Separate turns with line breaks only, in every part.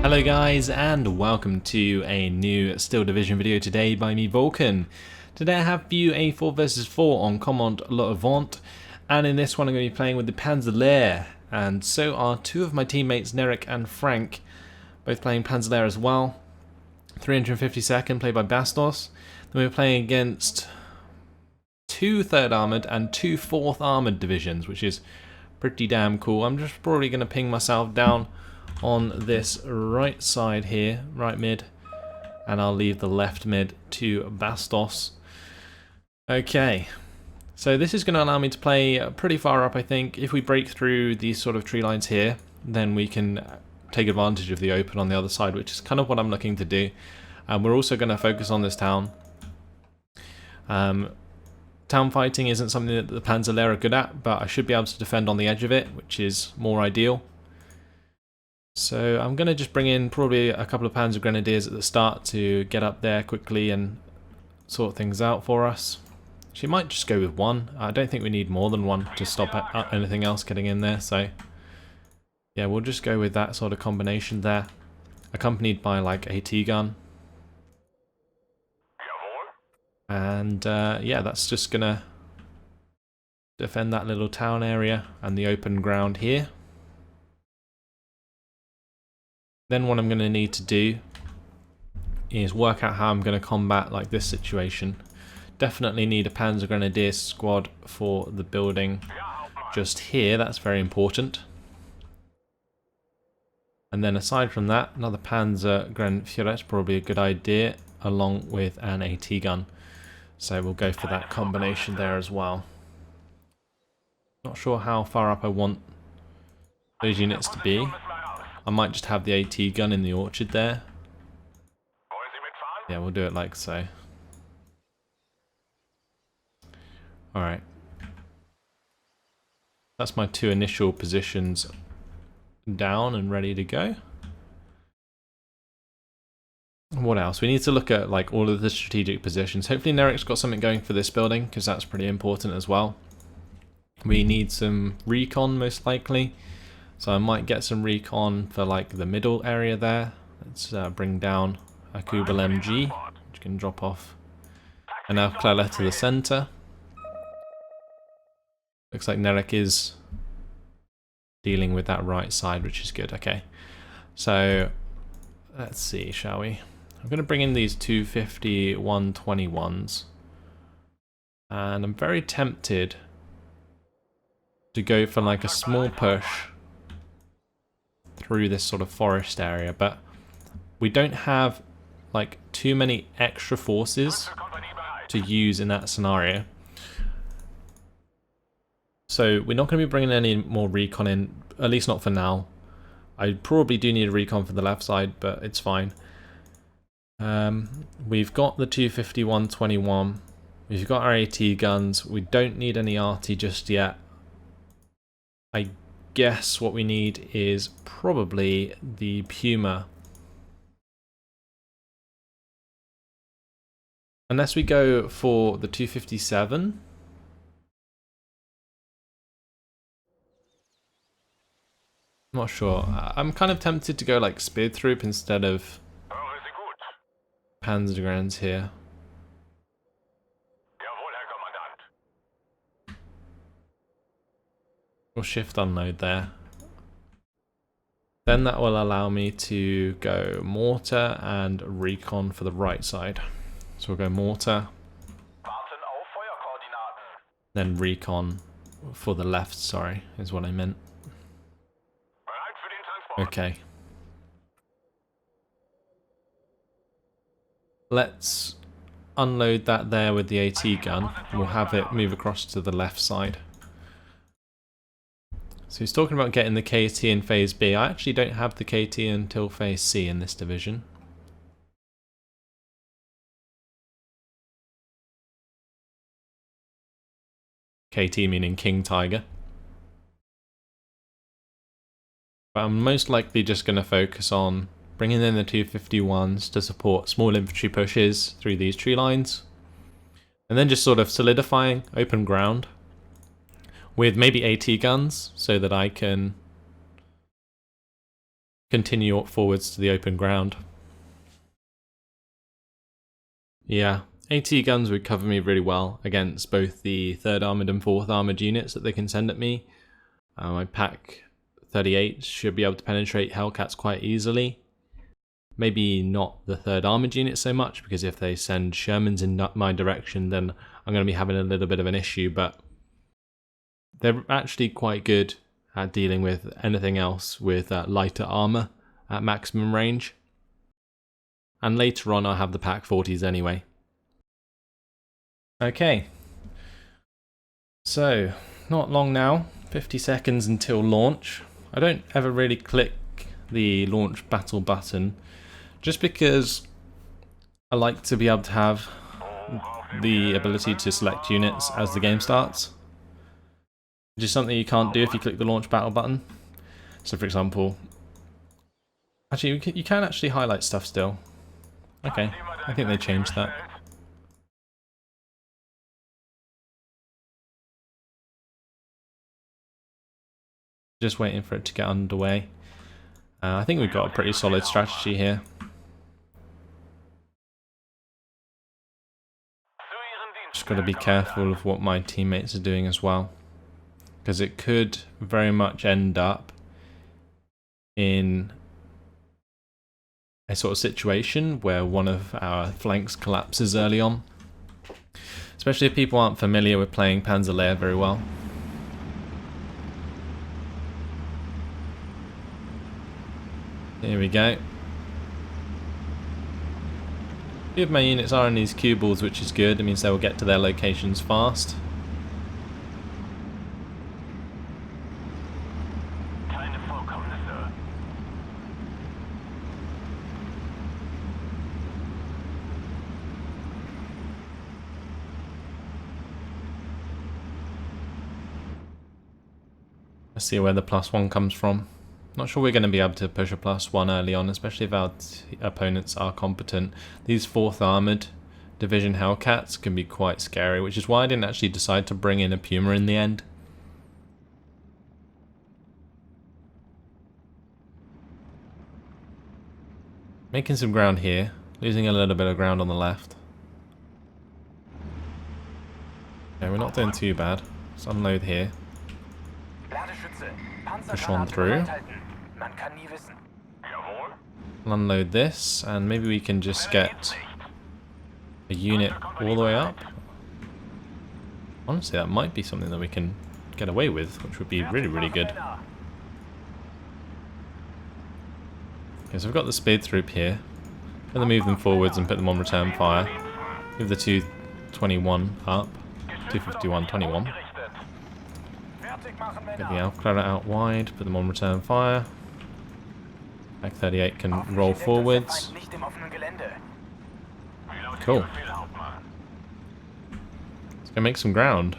Hello guys, and welcome to a new Steel Division video today by me, Vulcan. Today I have for you a 4 vs 4 on Caumont Vent, and in this one I'm going to be playing with the Panzer Lehr, and so are two of my teammates, Nerek and Frank, both playing Panzer Lehr as well. 352nd played by Bastos. Then we're playing against 2 3rd Armoured and 2 4th Armoured divisions, which is pretty damn cool. I'm just probably going to ping myself down on this right side here, right mid, and I'll leave the left mid to Bastos. Okay, so this is going to allow me to play pretty far up, I think. If we break through these sort of tree lines here, then we can take advantage of the open on the other side, which is kind of what I'm looking to do. We're also going to focus on this town. Town fighting isn't something that the Panzer Lehr are good at, but I should be able to defend on the edge of it, which is more ideal. So I'm going to just bring in probably a couple of Panzergrenadiers at the start to get up there quickly and sort things out for us. She might just go with one. I don't think we need more than one to stop anything else getting in there. So yeah, we'll just go with that sort of combination there, accompanied by like a T-gun. And yeah, that's just going to defend that little town area and the open ground here. Then what I'm going to need to do is work out how I'm going to combat like this situation. Definitely need a Panzergrenadier squad for the building just here, that's very important. And then aside from that, another Panzergrenadier is probably a good idea, along with an AT gun. So we'll go for that combination there as well. Not sure how far up I want those units to be. I might just have the AT gun in the orchard there. Yeah, we'll do it like so. Alright. That's my 2 initial positions down and ready to go. What else? We need to look at like all of the strategic positions. Hopefully Nerek's got something going for this building, because that's pretty important as well. We need some recon most likely. So I might get some recon for like the middle area there. Let's bring down a Kubel MG, which can drop off an Alclella to the center. Looks like Nerek is dealing with that right side, which is good. Okay, so let's see, shall we? I'm going to bring in these 250 121s, and I'm very tempted to go for like a small push through this sort of forest area, but we don't have like too many extra forces to use in that scenario. So we're not going to be bringing any more recon in, at least not for now. I probably do need a recon for the left side, but it's fine. We've got the 250 121, we've got our AT guns, we don't need any RT just yet. I guess what we need is probably the Puma. Unless we go for the 257. I'm not sure. I'm kind of tempted to go like Speed Troop instead of Panzergrenadiers here. We'll shift unload there. Then that will allow me to go mortar and recon for the right side. So we'll go mortar, then recon for the left, sorry, is what I meant. Okay. Let's unload that there with the AT gun. We'll have it move across to the left side. So he's talking about getting the KT in Phase B. I actually don't have the KT until Phase C in this division. KT meaning King Tiger. But I'm most likely just going to focus on bringing in the 251s to support small infantry pushes through these tree lines. And then just sort of solidifying open ground with maybe AT guns so that I can continue forwards to the open ground. Yeah, AT guns would cover me really well against both the 3rd Armoured and 4th Armoured units that they can send at me. My Pak 38 should be able to penetrate Hellcats quite easily. Maybe not the 3rd Armoured unit so much, because if they send Shermans in my direction, then I'm going to be having a little bit of an issue, but they're actually quite good at dealing with anything else with lighter armour at maximum range. And later on I'll have the Pak 40s anyway. Okay, so not long now, 50 seconds until launch. I don't ever really click the launch battle button, just because I like to be able to have the ability to select units as the game starts. Which is something you can't do if you click the launch battle button. So for example, actually you can actually highlight stuff still. Okay, I think they changed that. Just waiting for it to get underway. I think we've got a pretty solid strategy here. Just got to be careful of what my teammates are doing as well, because it could very much end up in a sort of situation where one of our flanks collapses early on. Especially if people aren't familiar with playing Panzer Lehr very well. Here we go. Few of my units are in these cuballs, which is good. It means they will get to their locations fast. Let's see where the +1 comes from. Not sure we're going to be able to push a +1 early on, especially if our opponents are competent. These 4th Armoured Division Hellcats can be quite scary, which is why I didn't actually decide to bring in a Puma in the end. Making some ground here, losing a little bit of ground on the left. Okay, we're not doing too bad. Let's unload here. Push on through. Unload this, and maybe we can just get a unit all the way up. Honestly, that might be something that we can get away with, which would be really, really good. Okay, so we've got the speed troop here. I'm going to move them forwards and put them on return fire. Give the 221 up. 251, 21. Get the Alpha Clara out wide, put them on return fire. Pak 38 can roll forwards. Cool. Let's go make some ground.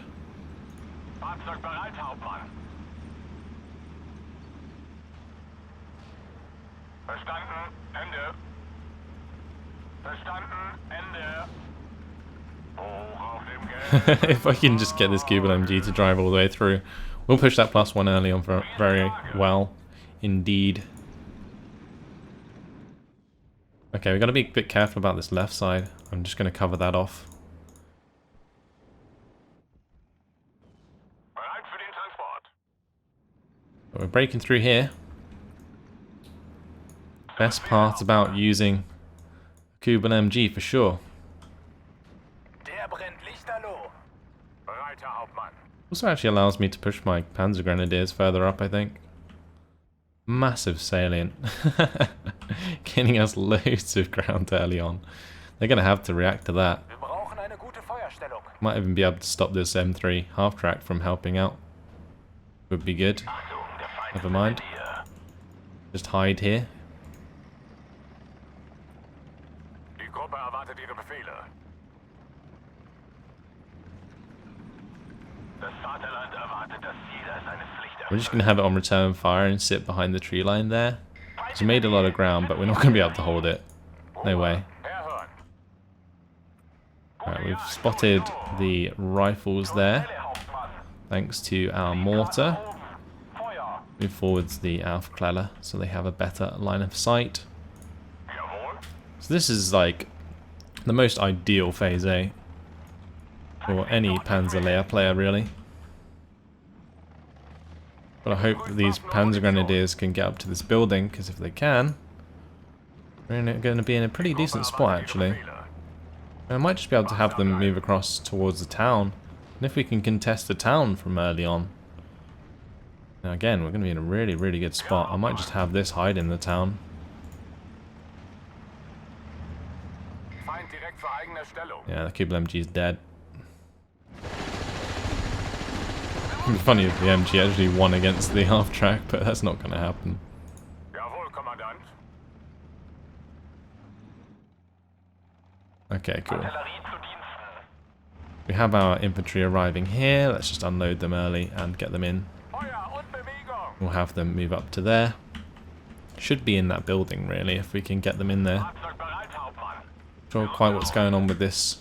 If I can just get this Cuban MG to drive all the way through. We'll push that +1 early on very well indeed. Okay, we've got to be a bit careful about this left side. I'm just going to cover that off. But we're breaking through here. Best part about using a Cuban MG for sure. Also actually allows me to push my Panzergrenadiers further up, I think. Massive salient. Getting us loads of ground early on. They're going to have to react to that. Might even be able to stop this M3 half-track from helping out. Would be good. Never mind. Just hide here. We're just going to have it on return fire and sit behind the tree line there. Because we made a lot of ground, but we're not going to be able to hold it. No way. Alright, we've spotted the rifles there. Thanks to our mortar. move forwards the Aufklärer so they have a better line of sight. So this is like the most ideal phase A for any Panzer Lehr player, really. But I hope that these Panzergrenadiers can get up to this building, because if they can, we're going to be in a pretty decent spot, actually. And I might just be able to have them move across towards the town. And if we can contest the town from early on, now again, we're going to be in a really, really good spot. I might just have this hide in the town. Yeah, the Kubel MG is dead. It'd be funny if the MG actually won against the half track, but that's not going to happen. Okay, cool. We have our infantry arriving here. Let's just unload them early and get them in. We'll have them move up to there. Should be in that building, really, if we can get them in there. Not sure quite what's going on with this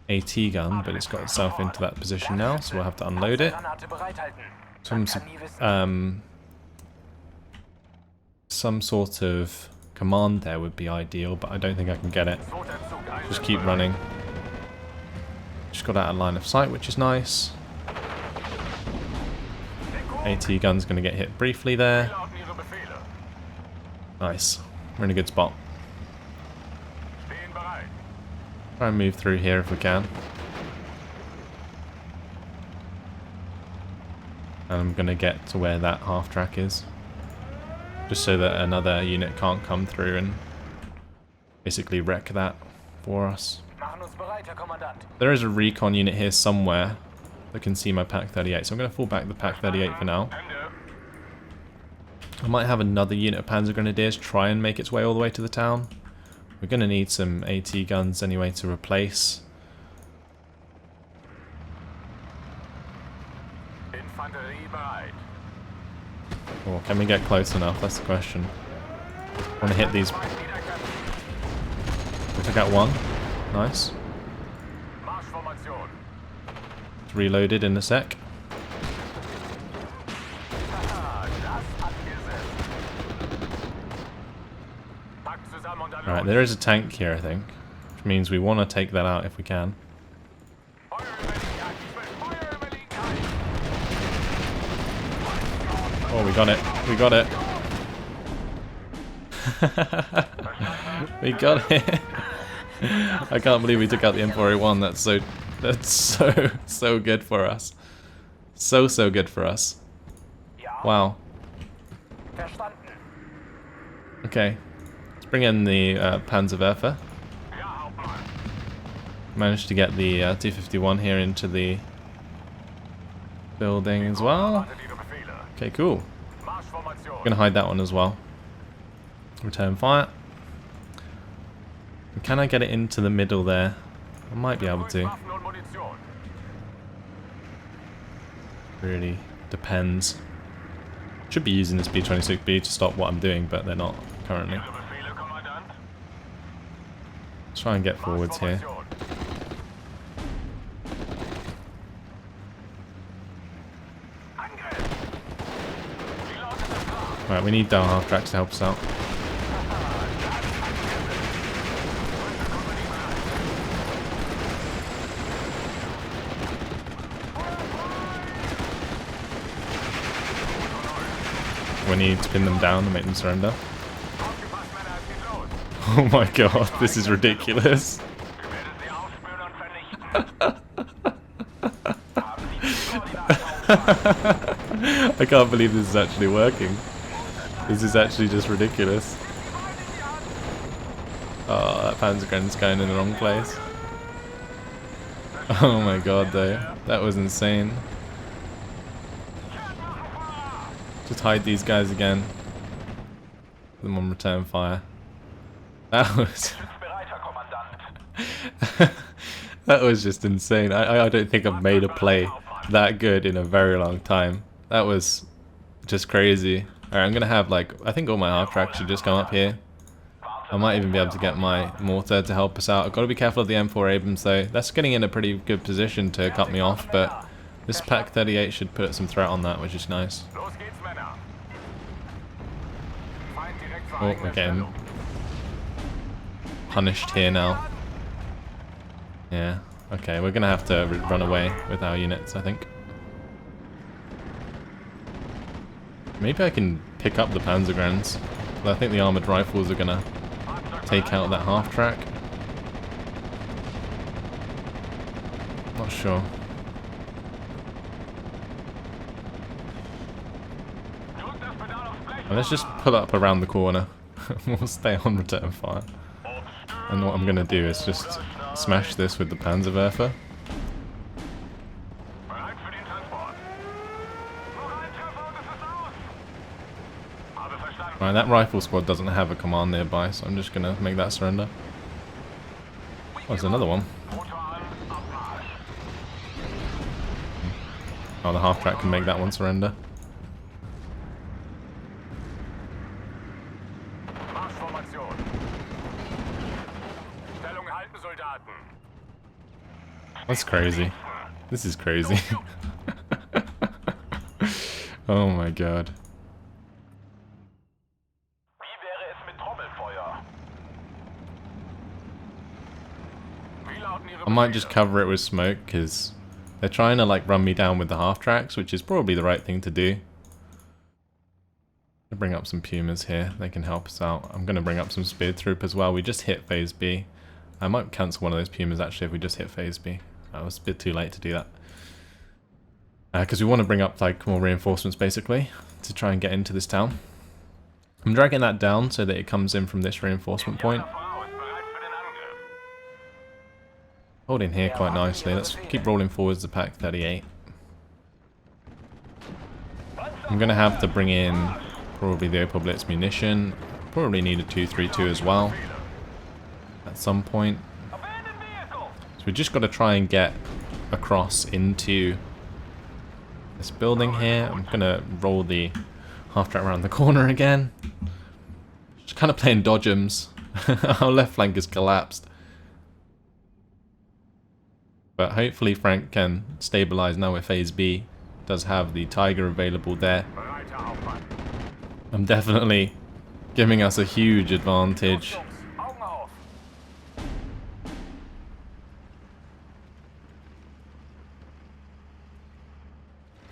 AT gun, but it's got itself into that position now, so we'll have to unload it. Some sort of command there would be ideal, but I don't think I can get it. Just keep running. Just got out of line of sight, which is nice. AT gun's going to get hit briefly there. Nice. We're in a good spot. Try and move through here if we can. And I'm going to get to where that half track is. Just so that another unit can't come through and basically wreck that for us. There is a recon unit here somewhere that can see my Pak 38, so I'm going to fall back the Pak 38 for now. I might have another unit of Panzer Grenadiers try and make its way all the way to the town. We're going to need some AT guns anyway to replace. Or can we get close enough? That's the question. I want to hit these. We took out one. Nice. It's reloaded in a sec. Alright, there is a tank here, I think. Which means we want to take that out if we can. Oh, we got it. We got it. We got it. I can't believe we took out the M4A1. That's so good for us. So good for us. Wow. Okay. Let's bring in the Panzerwerfer. Managed to get the 251 here into the building as well. Okay, cool. Gonna hide that one as well. Return fire. Can I get it into the middle there? I might be able to. Really depends. Should be using this B-26B to stop what I'm doing, but they're not currently. Let's try and get forwards here. Right, we need down half tracks to help us out. We need to pin them down and make them surrender. Oh my god, this is ridiculous. I can't believe this is actually working. This is actually just ridiculous. Oh, that Panzergren's going in the wrong place. Oh my god, though. That was insane. Just hide these guys again. Put them on return fire. That was... that was just insane. I don't think I've made a play that good in a very long time. That was just crazy. Alright, I'm gonna have like, I think all my half tracks should just come up here. I might even be able to get my mortar to help us out. I've got to be careful of the M4 Abrams though. That's getting in a pretty good position to cut me off, but This Pak 38 should put some threat on that, which is nice. Oh, we're getting punished here now. Yeah, okay, we're gonna have to run away with our units, I think. Maybe I can pick up the Panzergrens, but I think the armoured rifles are gonna take out that half track. Not sure. Well, let's just pull up around the corner. We'll stay on return fire. And what I'm going to do is just smash this with the Panzerwerfer. Right, that rifle squad doesn't have a command nearby, so I'm just going to make that surrender. Oh, there's another one. Oh, the half track can make that one surrender. That's crazy. This is crazy. Oh my god. I might just cover it with smoke because they're trying to like run me down with the half tracks, which is probably the right thing to do. I'll bring up some Pumas here, they can help us out. I'm going to bring up some Spear Troop as well. We just hit Phase B. I might cancel one of those Pumas actually if we just hit Phase B. It was a bit too late to do that. Because we want to bring up like more reinforcements basically to try and get into this town. I'm dragging that down so that it comes in from this reinforcement point. Holding here quite nicely. Let's keep rolling forwards the Pak 38. I'm going to have to bring in probably the Opel Blitz munition. Probably need a 232 as well at some point. So we just got to try and get across into this building here. I'm going to roll the half track around the corner again. Just kind of playing dodgems. Our left flank is collapsed. But hopefully Frank can stabilize now with Phase B. Does have the Tiger available there. I'm definitely giving us a huge advantage.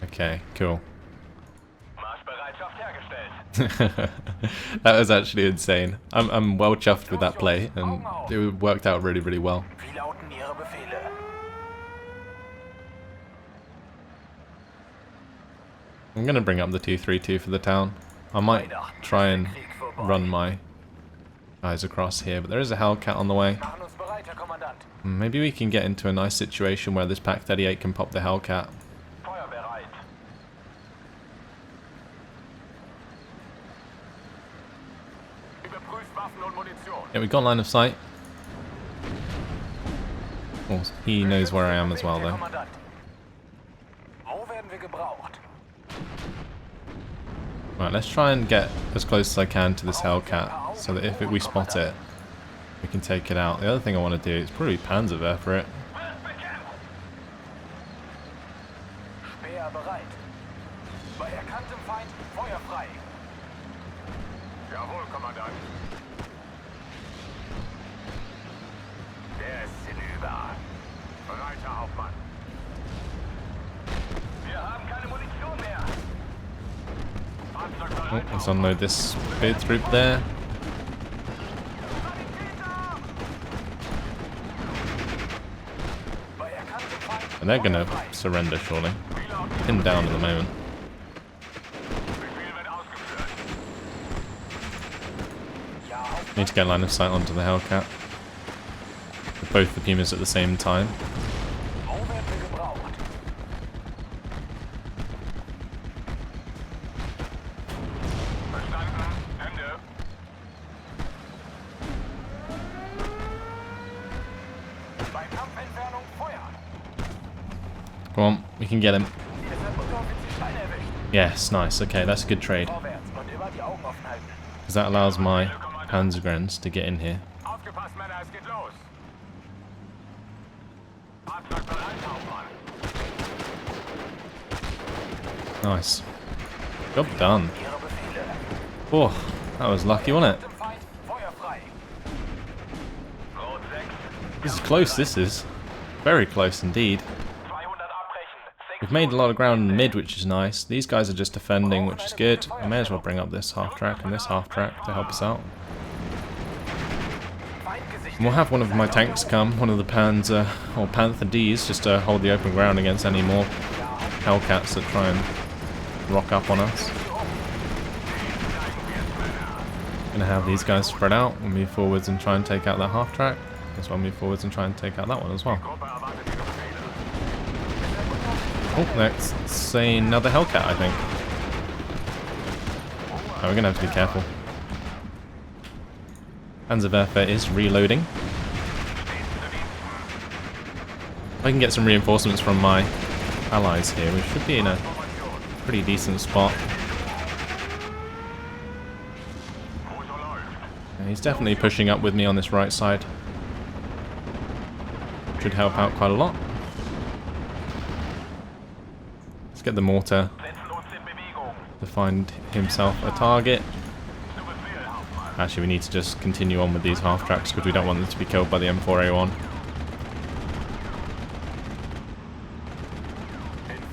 Okay, cool. That was actually insane. I'm well chuffed with that play, and it worked out really, really well. I'm gonna bring up the 232 for the town. I might try and run my guys across here, but there is a Hellcat on the way. Maybe we can get into a nice situation where this Pak 38 can pop the Hellcat. Yeah, we got line of sight. Oh, he knows where I am as well, though. Right, let's try and get as close as I can to this Hellcat, so that if we spot it, we can take it out. The other thing I want to do is probably Panzerwehr for it. Oh, let's unload this Spear Troop there. And they're gonna surrender surely. Pinned down at the moment. Need to get line of sight onto the Hellcat. With both the Pumas at the same time. Come on, we can get him. Yes, nice. Okay, that's a good trade. Because that allows my Panzergrens to get in here. Nice. Job done. Oh, that was lucky, wasn't it? This is close, this is. Very close indeed. We've made a lot of ground in the mid, which is nice. These guys are just defending, which is good. I may as well bring up this half track and this half track to help us out. And we'll have one of my tanks come, one of the Panzer or Panther Ds, just to hold the open ground against any more Hellcats that try and rock up on us. Gonna have these guys spread out. We'll move forwards and try and take out that half track. Guess we'll move forwards and try and take out that one as well. Oh, that's another Hellcat, I think. Oh, we're gonna have to be careful. Panzergrenadier is reloading. If I can get some reinforcements from my allies here, we should be in a pretty decent spot. Yeah, he's definitely pushing up with me on this right side. Should help out quite a lot. Let's get the mortar to find himself a target. Actually, we need to just continue on with these half tracks because we don't want them to be killed by the M4A1.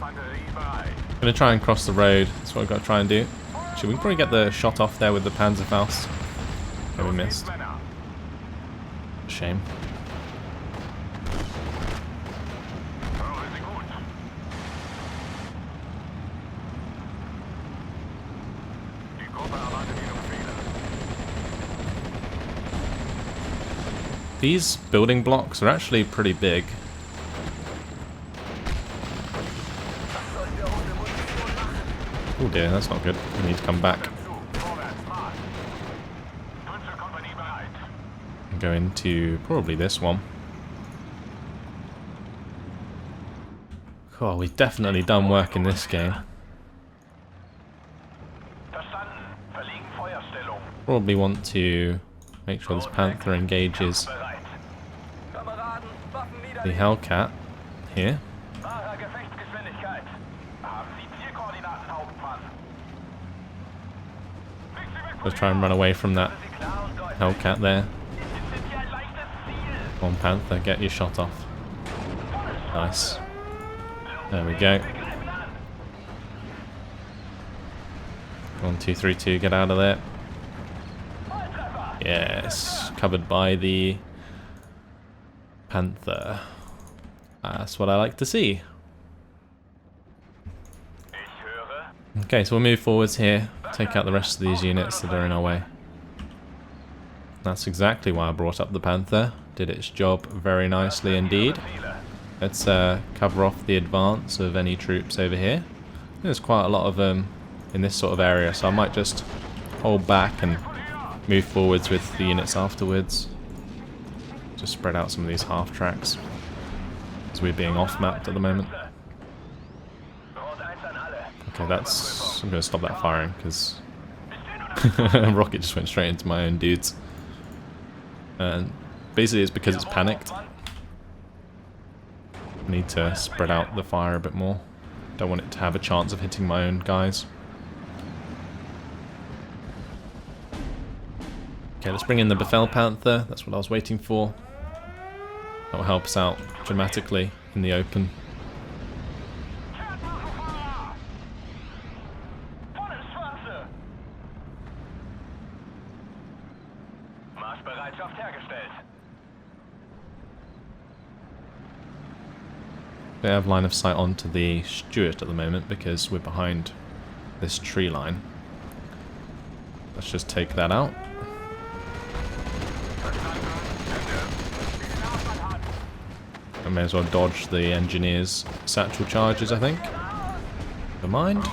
I'm going to try and cross the road. That's what I've got to try and do. Actually, we can probably get the shot off there with the Panzerfaust. Oh, we missed. Shame. These building blocks are actually pretty big. Oh dear, that's not good. We need to come back. Go into probably this one. Oh, we've definitely done work in this game. Probably want to make sure this Panther engages the Hellcat here. Let's try and run away from that Hellcat there. Come on, Panther, get your shot off. Nice. There we go. Go on, 232, get out of there. Yes, covered by the Panther. That's what I like to see. Okay, so we'll move forwards here, take out the rest of these units that are in our way. That's exactly why I brought up the Panther. Did its job very nicely indeed. Let's cover off the advance of any troops over here. There's quite a lot of them in this sort of area, so I might just hold back and move forwards with the units afterwards. Just spread out some of these half tracks, as we're being off-mapped at the moment. Okay, that's... I'm going to stop that firing, because a rocket just went straight into my own dudes. And basically it's because it's panicked. I need to spread out the fire a bit more. Don't want it to have a chance of hitting my own guys. Okay, let's bring in the Befehl Panther. That's what I was waiting for. That will help us out dramatically in the open. They have line of sight onto the Stuart at the moment because we're behind this tree line. Let's just take that out. I may as well dodge the engineers' satchel charges, I think. Never mind.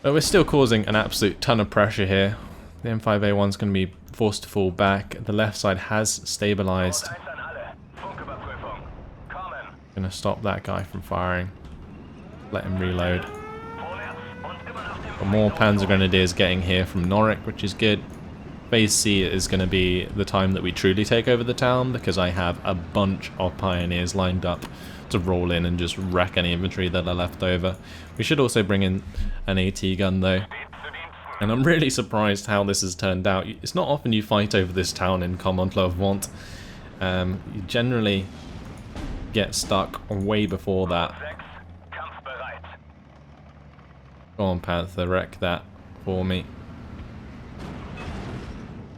But we're still causing an absolute ton of pressure here. The M5A1's going to be forced to fall back. The left side has stabilized. Going to stop that guy from firing. Let him reload. Got more Panzergrenadiers getting here from Norwich, which is good. Phase C is going to be the time that we truly take over the town, because I have a bunch of pioneers lined up to roll in and just wreck any infantry that are left over. We should also bring in an AT gun though. And I'm really surprised how this has turned out. It's not often you fight over this town in Caumont le Vent. You generally get stuck way before that. Go on, Panther, wreck that for me.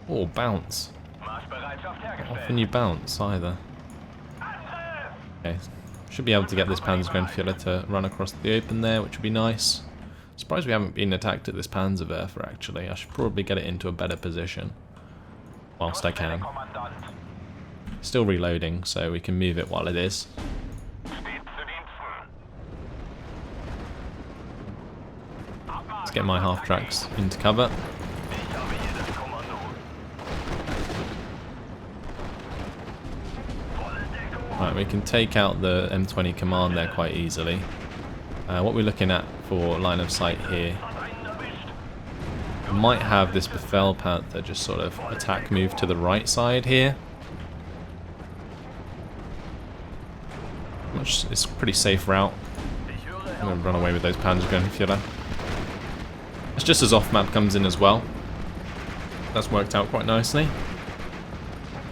Oh, bounce. Not often you bounce either. Okay, should be able to get this Panzergrenadier to run across the open there, which would be nice. Surprised we haven't been attacked at this Panzerwerfer actually. I should probably get it into a better position whilst I can. Still reloading, so we can move it while it is. Let's get my half-tracks into cover. Right, we can take out the M20 command there quite easily. What we're looking at for line of sight here, we might have this Befehl Panther just sort of attack move to the right side here. It's a pretty safe route. I'm going to run away with those Panzergrenadier. It's just as off-map comes in as well. That's worked out quite nicely.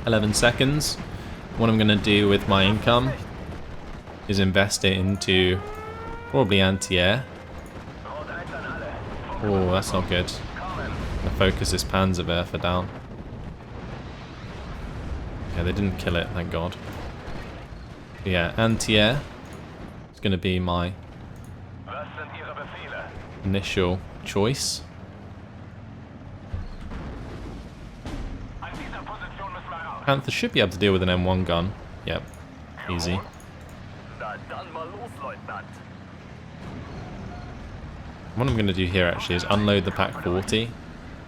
11 seconds. What I'm going to do with my income is invest it into probably anti-air. Oh, that's not good. I'm going to focus this Panzerwerfer down. Yeah, they didn't kill it, thank God. But yeah, anti-air is going to be my initial choice. Panther should be able to deal with an M1 gun. Yep, easy. What I'm going to do here actually is unload the Pak 40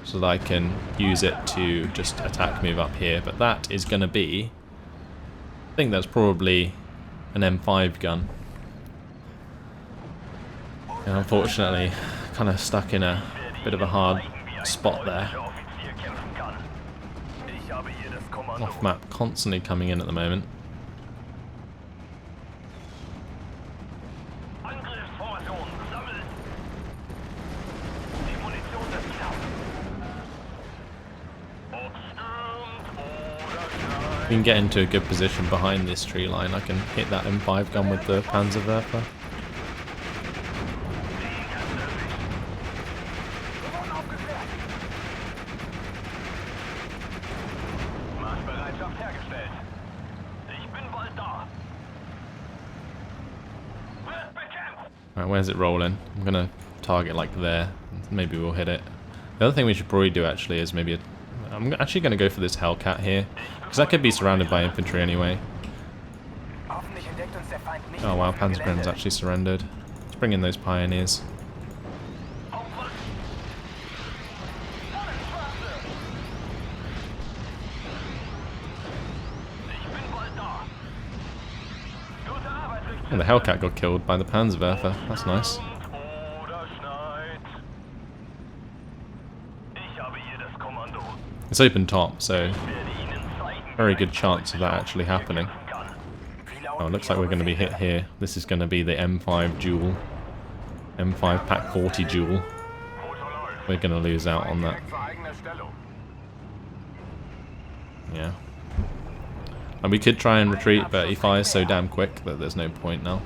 so that I can use it to just attack move up here. But that is going to be, I think that's probably an M5 gun. And unfortunately, kind of stuck in a bit of a hard spot there. Off map constantly coming in at the moment. We can get into a good position behind this tree line. I can hit that M5 gun with the Panzerwerfer. Alright, where's it rolling? I'm gonna target like there. Maybe we'll hit it. The other thing we should probably do actually is maybe I'm actually going to go for this Hellcat here, because that could be surrounded by infantry anyway. Oh wow, Panzergren's actually surrendered. Let's bring in those pioneers. And the Hellcat got killed by the Panzerwerfer. That's nice. It's open top, so very good chance of that actually happening. Oh, it looks like we're going to be hit here. This is going to be the M5 duel. M5 Pak 40 duel. We're going to lose out on that. Yeah. And we could try and retreat, but he fires so damn quick that there's no point now.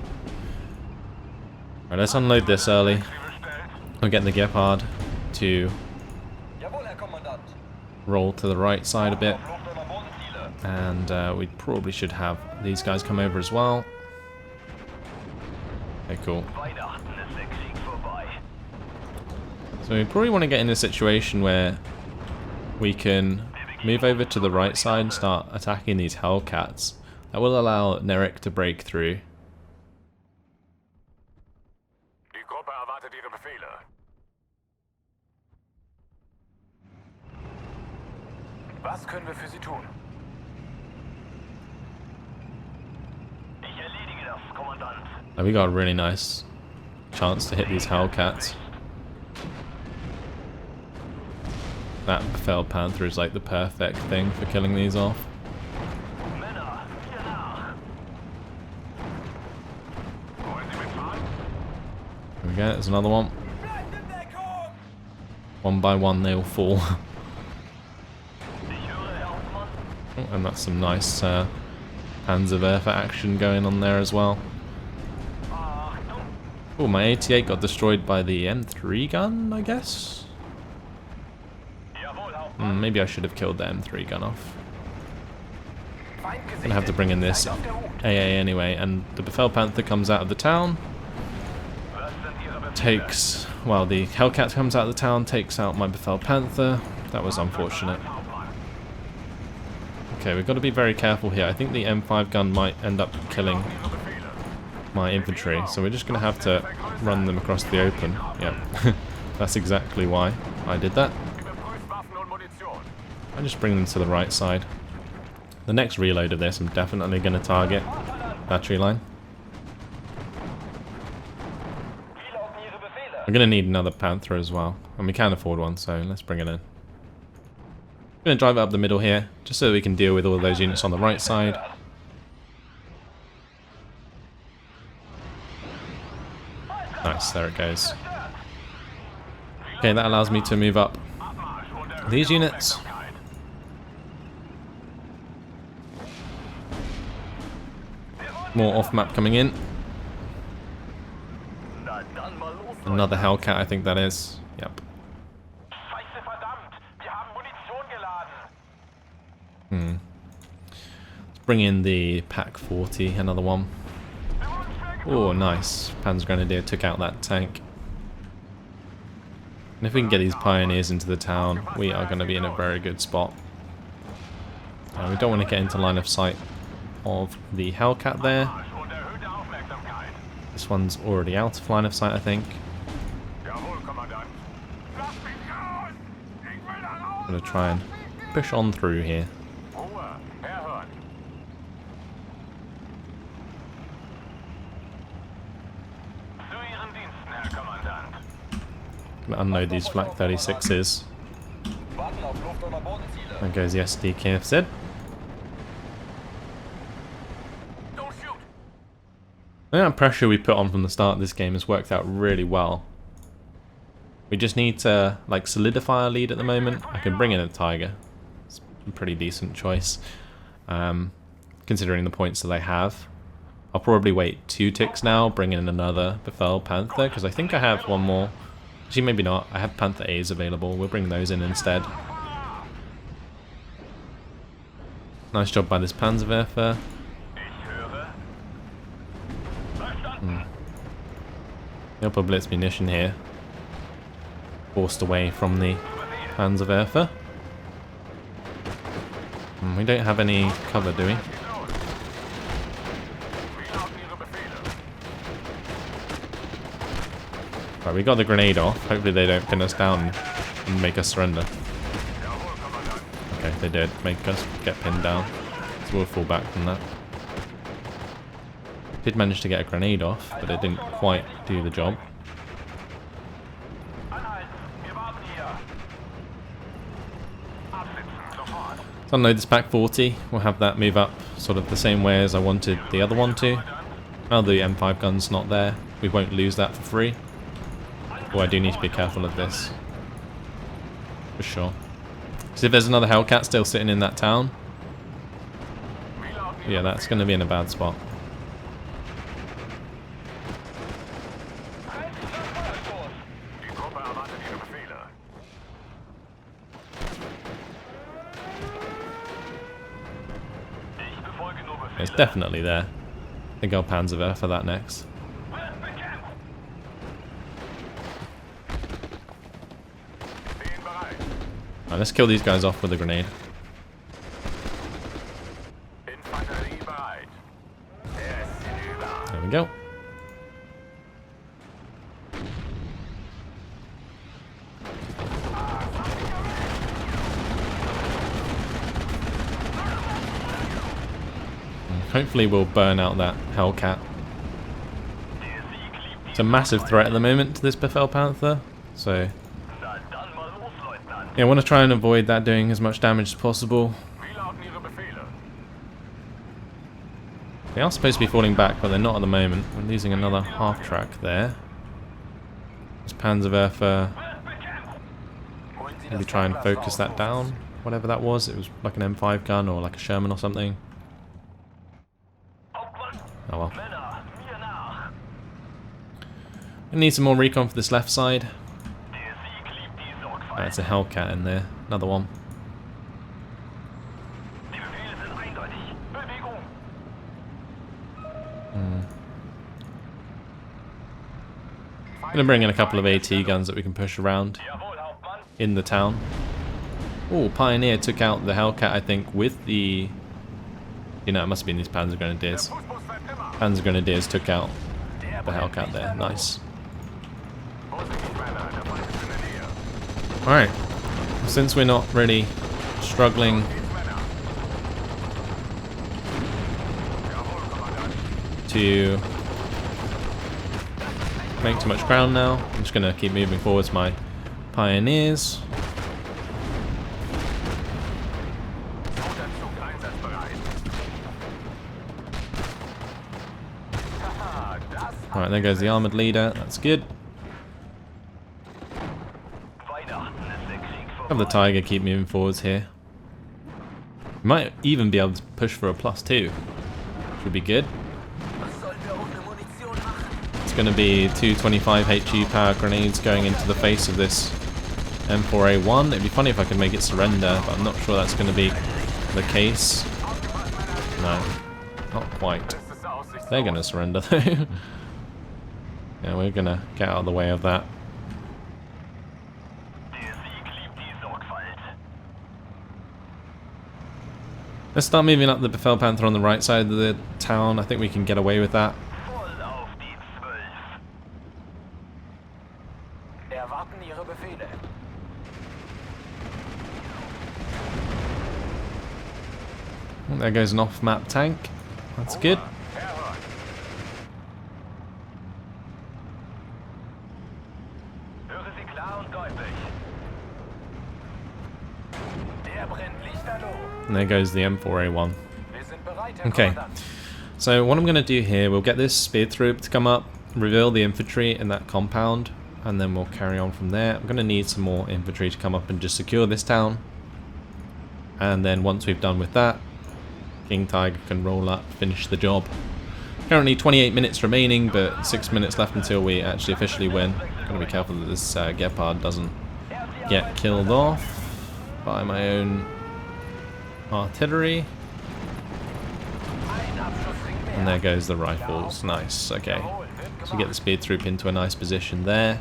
Alright, let's unload this early. We'll get the Gepard to roll to the right side a bit, and we probably should have these guys come over as well. Okay, cool. So we probably want to get in a situation where we can move over to the right side and start attacking these Hellcats. That will allow Nerik to break through.
Was können wir für Sie tun? Ich erledige das, Kommandant.
And we got a really nice chance to hit these Hellcats. that Befehl Panther is like the perfect thing for killing these off.
Männer, hier nach. Wollen Sie mitfahren?
There we go, there's another one.
Bleibt in Deckung!
One by one they all fall.
Ich höre, Herr Hauptmann.
Oh, and that's some nice Panzerwerfer action going on there as well.
Achtung!
Oh, my 88 got destroyed by the M3 gun, I guess?
Jawohl, Hauptmann.
Maybe I should have killed the M3 gun off.
Feind
I'm gonna have to bring in this
Seid auf der Hut.
AA anyway, and the Befehl Panther comes out of the town,
Was sind Ihre Befehle?
takes, well, the Hellcat comes out of the town, takes out my Befehl Panther. That was unfortunate.
Hauptmann.
Okay, we've got to be very careful here. I think the M5 gun might end up killing
Ihre Befehle.
my infantry, so we're just gonna have to run them across the open. Yep, that's exactly why I did that.
Überprüft Waffen und Munition.
I just bring them to the right side. The next reload of this, I'm definitely going to target battery line.
Wie lauten Ihre Befehle?
I'm going to need another Panther as well, and we can afford one, so let's bring it in. I'm going to drive it up the middle here, just so we can deal with all of those units on the right side. Nice, there it goes. Okay, that allows me to move up
Abmarsch und erhöhte
these units.
Aufmerksamkeit.
More off-map coming in.
Na dann mal los, Leute.
Another Hellcat, I think that is. Yep.
Scheiße, verdammt! Wir haben Munition geladen.
Let's bring in the Pack 40, another one. Oh, nice. Panzergrenadier took out that tank. And if we can get these pioneers into the town, we are going to be in a very good spot. We don't want to get into line of sight of the Hellcat there.
Abmarsch und erhöhte Aufmerksamkeit.
This one's already out of line of sight, I think.
Jawohl, Kommandant. Lass mich raus! Ich will da raus!
I'm going to try and push on through here.
Ruhe, herhören. Zu Ihren Diensten, Herr Kommandant.
I'm going to unload these Flak 36s.
Warten auf Luft- oder Bodenziele.
There goes the SD KFZ.
Don't shoot!
I think that pressure we put on from the start of this game has worked out really well. We just need to like solidify our lead at the moment. I can bring in a Tiger. It's a pretty decent choice, considering the points that I have. I'll probably wait 2 ticks now, bring in another Befehl Panther, because I think I have one more. Actually, maybe not. I have Panther A's available. We'll bring those in instead. Nice job by this Panzerwerfer.
Ich höre. Verstanden.
The upper Blitz munition here. Forced away from the Panzerwerfer. We don't have any cover, do we?
Wie lauten Ihre Befehle?
Right, we got the grenade off. Hopefully they don't pin us down and make us surrender.
Jawohl, Kommandant.
Okay, they did make us get pinned down. So we'll fall back from that. Did manage to get a grenade off, but it didn't quite do the job.
Anhalten, wir warten hier. Absitzen, sofort.
Let's unload this Pack 40. We'll have that move up sort of the same way as I wanted the other one to. Now the M5 gun's not there. We won't lose that for free. Oh, I do need to be careful of this. For sure. Because if there's another Hellcat still sitting in that town,
Wie lauten Ihre
yeah, that's going to be in a bad spot.
Feuerstoß. Die Truppe erwartet Ihre Befehle. Ich befolge nur Befehle.
It's definitely there. I think I'll Panzerwehr for that next.
Wird bekämpft. Stehen bereit.
Right, let's kill these guys off with a grenade.
Infanterie bereit. Es hinüber.
There we go. Hopefully we'll burn out that Hellcat.
Der Sieg liegt
It's a massive threat at the moment to this Befehl Panther, so
Na dann mal los, Leutnant.
Yeah, I want to try and avoid that doing as much damage as possible.
Wie lauten Ihre Befehle?
They are supposed to be falling back, but they're not at the moment. We're losing another half track there. This Panzerwerfer. Maybe try and focus that down. Whatever that was. It was like an M5 gun or like a Sherman or something. Oh well. We need some more recon for this left side. That's a Hellcat in there. Another one. I'm going to bring in a couple of AT guns that we can push around in the town. Oh, Pioneer took out the Hellcat, I think, with the... You know, it must have been these Panzergrenadiers. Panzergrenadiers took out the Hellcat there. Nice. Alright. Since we're not really struggling to make too much ground now, I'm just going to keep moving forwards my Pioneers. Alright, there goes the armoured leader, that's good. Have the Tiger keep moving forwards here. Might even be able to push for a +2. Should be good. It's going to be 225 HE power grenades going into the face of this M4A1. It'd be funny if I could make it surrender, but I'm not sure that's going to be the case. No, not quite. They're going to surrender though. Yeah, we're going to get out of the way of that. Let's start moving up the Befehlpanther on the right side of the town. I think we can get away with that. There goes an off-map tank. That's good. And there goes the M4A1. Okay, so what I'm going to do here, we'll get this speed troop to come up, reveal the infantry in that compound, and then we'll carry on from there. I'm going to need some more infantry to come up and just secure this town. And then once we've done with that, King Tiger can roll up, finish the job. Currently 28 minutes remaining, but 6 minutes left until we actually officially win. Got to be careful that this Gepard doesn't get killed off by my own artillery. And there goes the rifles. Nice, okay. So we get the speed troop into a nice position there.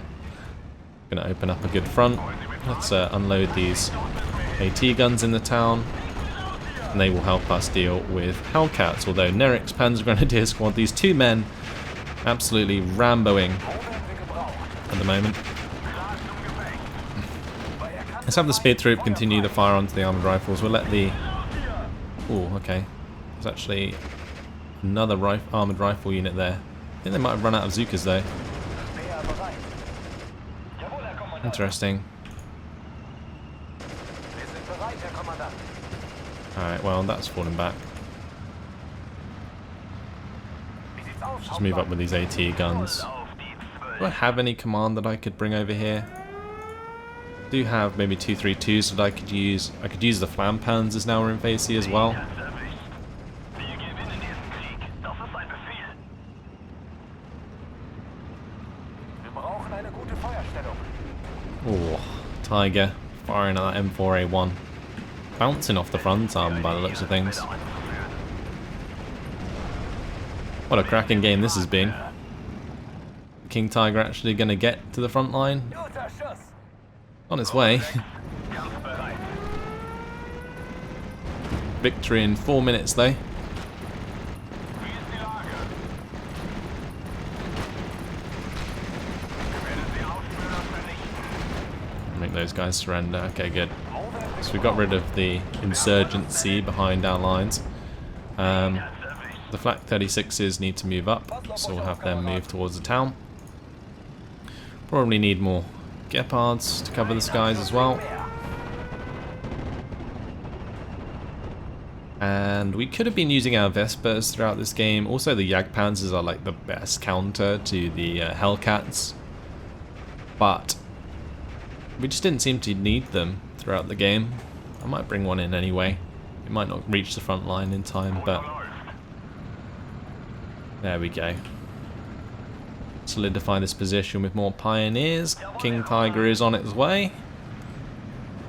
Gonna open up a good front. Let's unload these AT guns in the town. And they will help us deal with Hellcats. Although Nerik's Panzergrenadier Squad, these two men, absolutely Ramboing at the moment. Let's have the speed troop continue the fire onto the armoured rifles. We'll let the... Oh, okay. There's actually another armoured rifle unit there. I think they might have run out of Zukas though. Interesting. Alright, well that's falling back. Just move up with these AT guns. Do I have any command that I could bring over here? I do have maybe 232s that I could use. I could use the Flampanzers now we're in phase C as well. Oh, Tiger firing at that M4A1. Bouncing off the front arm by the looks of things. What a cracking game this has been. King Tiger actually going to get to the front line? On its way. Victory in 4 minutes though. Make those guys surrender. Okay, good. So we got rid of the insurgency behind our lines. The Flak 36s need to move up, so we'll have them move towards the town. Probably need more Gepards to cover the skies as well. And we could have been using our Vespers throughout this game. Also, the Jagdpanzers are like the best counter to the Hellcats. But we just didn't seem to need them throughout the game. I might bring one in anyway. It might not reach the front line in time, but there we go. Solidify this position with more pioneers. King Tiger is on its way.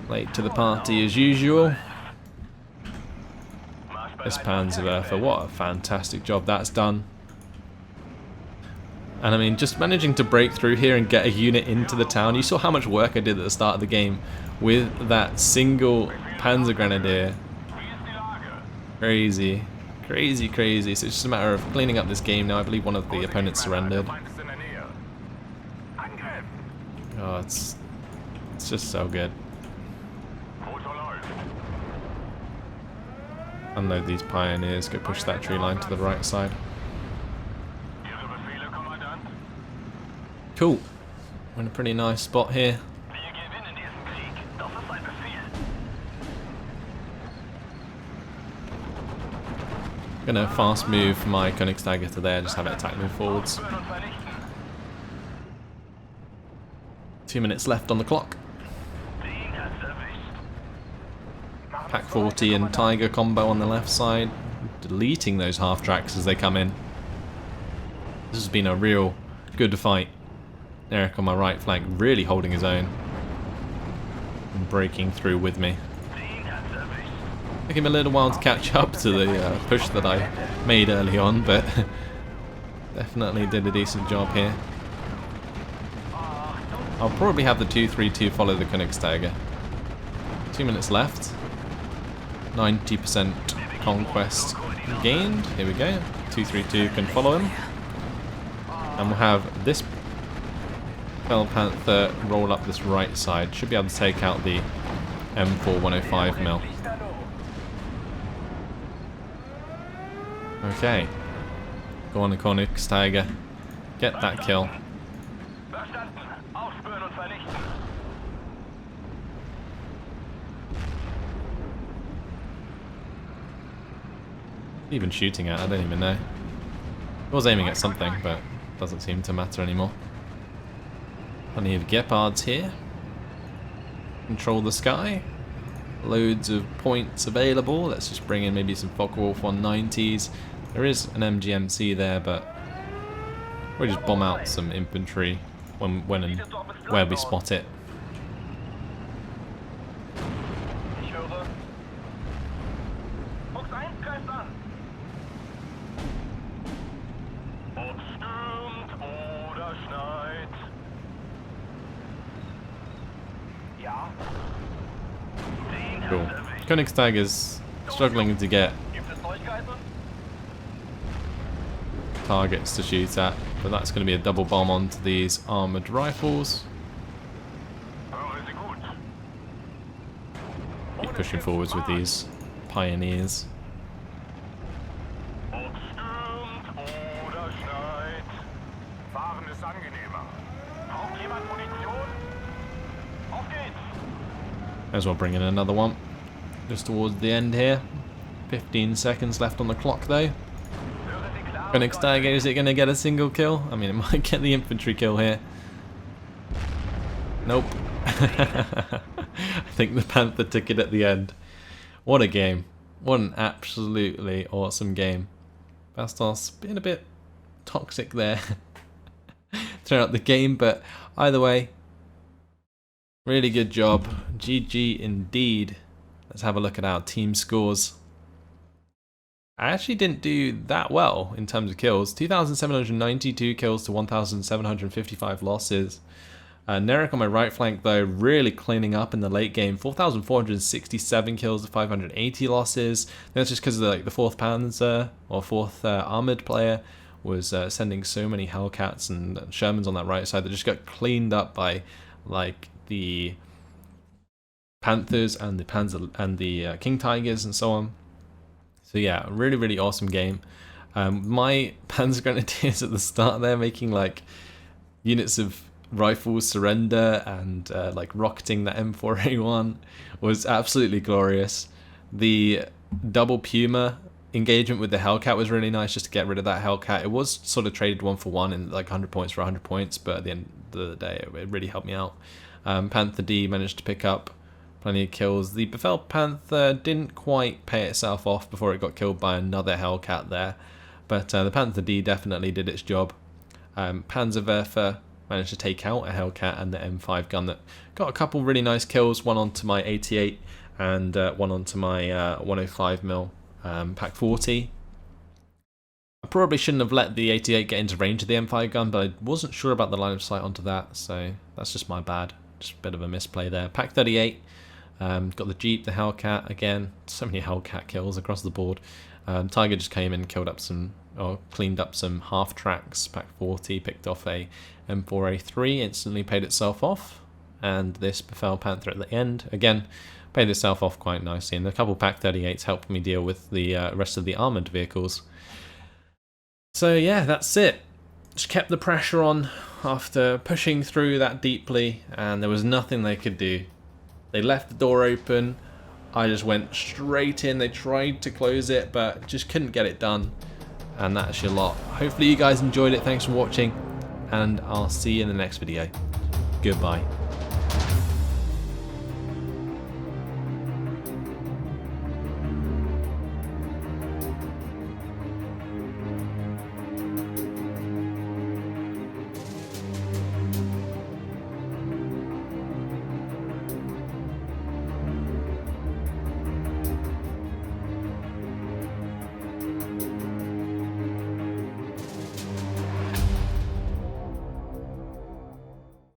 Late to the party as usual. This Panzer Lehr, what a fantastic job that's done. And I mean, just managing to break through here and get a unit into the town. You saw how much work I did at the start of the game with that single Panzergrenadier. Crazy. Crazy, crazy. So it's just a matter of cleaning up this game now. I believe one of the opponents surrendered. Oh, it's just so good. Unload these pioneers, go push that tree line to the right side. Cool. We're in a pretty nice spot here. Gonna fast move my Königsdagger to there, just have it attack move forwards. 2 minutes left on the clock. Pack 40 and Tiger combo on the left side, deleting those half tracks as they come in. This has been a real good fight. Eric on my right flank really holding his own and breaking through with me. Took him a little while to catch up to the push that I made early on, but definitely did a decent job here. I'll probably have the 2-3-2 follow the Königsdagger. 2 minutes left. 90% conquest gained. Here we go. 2-3-2 can follow him. And we'll have this Fell Panther roll up this right side. Should be able to take out the M4 105 mil. Okay. Go on, Königsdagger. Get that kill. Even shooting at, I don't even know. I was aiming at something, but doesn't seem to matter anymore. Plenty of Gepards here. Control the sky. Loads of points available. Let's just bring in maybe some Focke-Wulf 190s. There is an MGMC there, but we'll just bomb out some infantry when and where we spot it. Cool. Königsdagger is struggling to get targets to shoot at, but that's going to be a double bomb onto these armoured rifles. Keep pushing forwards with these pioneers. May as well bring in another one. Just towards the end here. 15 seconds left on the clock though. Königsdagger, is it going to get a single kill? I mean, it might get the infantry kill here. Nope. I think the Panther took it at the end. What a game. What an absolutely awesome game. Bastos being a bit toxic there throughout the game, but either way, really good job. GG indeed. Let's have a look at our team scores. I actually didn't do that well in terms of kills. 2,792 kills to 1,755 losses. Nerek on my right flank though, really cleaning up in the late game. 4,467 kills to 580 losses. That's just because the 4th Panzer or 4th armoured player was sending so many Hellcats and Shermans on that right side that just got cleaned up by like the Panthers and the Panzer and the King Tigers and so on. So yeah, really, really awesome game. My Panzergrenadiers at the start there making like units of rifles surrender and like rocketing that M4A1 was absolutely glorious. The double Puma engagement with the Hellcat was really nice, just to get rid of that Hellcat. It was sort of traded 1-for-1 in like 100 points for 100 points, but at the end of the day, it really helped me out. Panther D managed to pick up plenty of kills. The Befell Panther didn't quite pay itself off before it got killed by another Hellcat there, but the Panther D definitely did its job. Panzergrenadier managed to take out a Hellcat and the M5 gun that got a couple really nice kills, one onto my 88 and one onto my 105mm Pack 40. I probably shouldn't have let the 88 get into range of the M5 gun, but I wasn't sure about the line of sight onto that, so that's just my bad. Just a bit of a misplay there. Pack 38, got the Jeep, the Hellcat, again, so many Hellcat kills across the board. Tiger just came in and killed up some, or cleaned up some half tracks. Pack 40 picked off a M4A3, instantly paid itself off, and this Befell Panther at the end, again, paid itself off quite nicely, and a couple Pack 38s helped me deal with the rest of the armoured vehicles. So yeah, that's it. Just kept the pressure on after pushing through that deeply, and there was nothing they could do. They left the door open, I just went straight in. They tried to close it, but just couldn't get it done, and that's your lot. Hopefully you guys enjoyed it. Thanks for watching, and I'll see you in the next video. Goodbye.